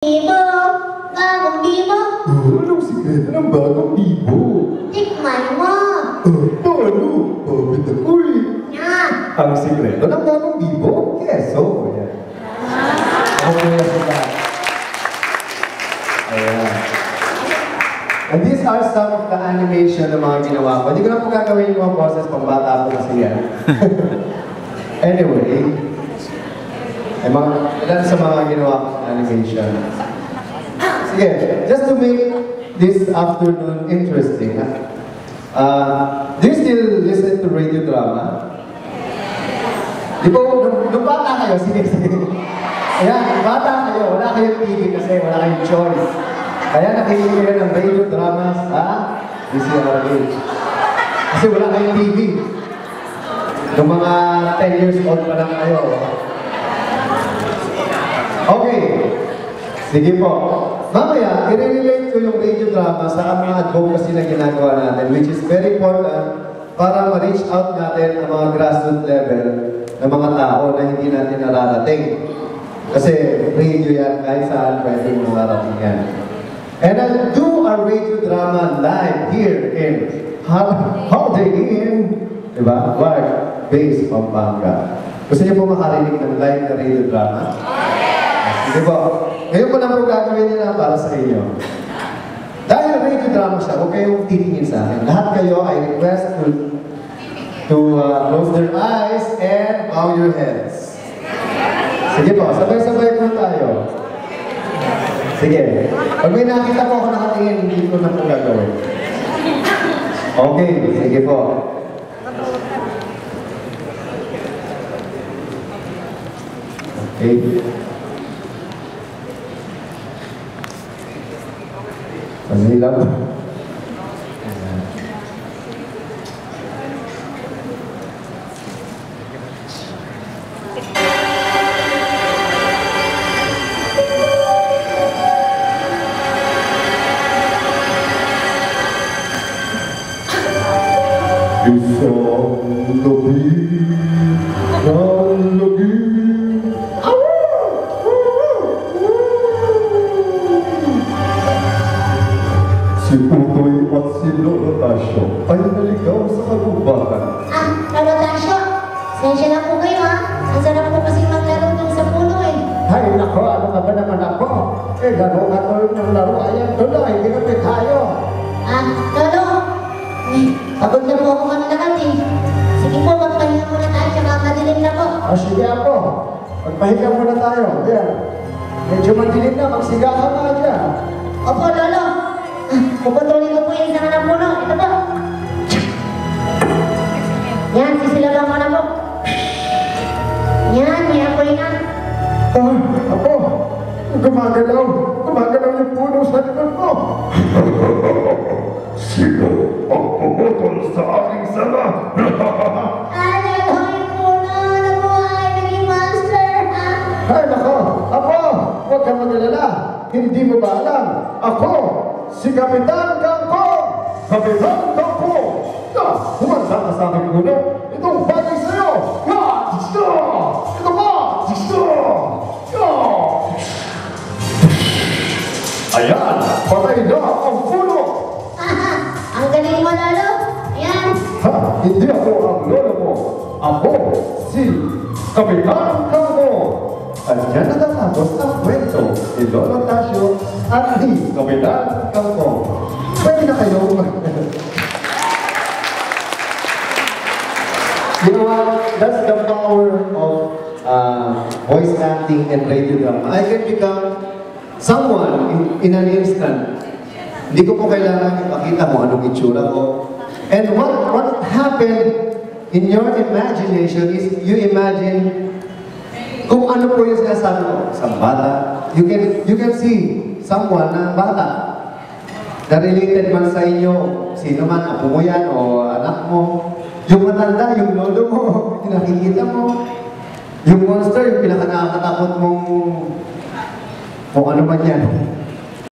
Bibo! Bagong bibo? Anong sikreto ng bagong bibo? Tikman mo! Paano? Bakit ako eh? Yan! Ang sikreto ng bagong bibo? Keso. Ayan. Ako po yung sila. Ayan. And these are some of the animation na mga ginawa ko. Hindi ko na po gagawin yung mga boses, pambata po kasi yan. Anyway, ilan sa mga ginawa ko animation. Sige, just to make this afternoon interesting, do you still listen to radio drama? Di ba, nung bata kayo, sige. Ayan, nung bata kayo, wala kayong TV kasi wala kayong choice. Kaya nakikinig kayo ng radio dramas sa DCRH. Kasi wala kayong TV. Nung mga 10 years old pa lang kayo. Okay. Sige po. Mamaya, i-relate ko yung radio drama sa mga advocacy na ginagawa natin, which is very important para ma-reach out natin ang mga grassroots level ng mga tao na hindi natin nararating. Kasi radio yan, kahit saan pwedeng mararating yan. And I'll do a radio drama live here in Holiday Inn, diba? Ward Base, Pampanga. Gusto niyo po makarinig ng live na radio drama? Sige po. Ngayon ko lang po gagawin niya para sa inyo. Dahil radio drama siya, huwag kayong titingin sa akin. Lahat kayo, I request to close their eyes and bow your heads. Sige po, sabay-sabay po tayo. Sige. Pag may nakita po ako nakatingin, hindi ko na po gagawin. Okay, sige po. Okay. Panilang. Isang gabi ng lagi. Si Utoy at si Lolo Tasyo ay naligaw sa kagubatan. Lolo Tasyo, sensya na po kayo ha. Ang sarap po kasi maglaro dun sa puno eh. Ay nako, ano ka ba naman ako? Eh, laro ka to ng laro. Ayan tuloy, ginapit tayo. Lolo, pagod na po ako manlakat eh. Sige po, magpahinga muna tayo, tsaka madilim na po. Sige ako, magpahinga muna tayo. Ayan, medyo madilim na, magsiga ka na dyan. Opo, Lolo. Puputulin ko po yung isang ng puno. Ito po. Yan, sisilagang mo na po. Yan, may apoy na. Apo, gumagalaw. Gumagalaw yung puno sa likod mo. Sino ang pumutol sa aking sala? Lolo, yung puno. Nabuhay, naging monster, ha? Ay, nako! Apo! Huwag kang mag-alala. Hindi mo ba alam? Ako, si Kapitan Kangkong! Kapitan Kangkong! Humanda ka sa aking puno. Itong bagay sa'yo! Ito ba? Ayan! Patay na ang puno! Ang galing mo, Lolo. Ayan. Hindi ako ang lolo mo. Ako, si Kapitan Kangkong! At yan natatapos ang kwento ni Lolo Tasyo at ni Kapitan Kangkong. Pwede na kayo You know what? That's the power of voice acting and radio drama. I can become someone in an instant. Hindi ko po kailangan ipakita mo anong itsura ko. And what happened in your imagination is you imagine kung ano po yung sinasabi ko. Isang bata. You can see someone na bata na related man sa inyo. Sino man, apo mo yan o anak mo. Yung matanda, yung lolo mo, yung nakikita mo. Yung monster, yung pinaka-nakakatakot mong kung ano man yan.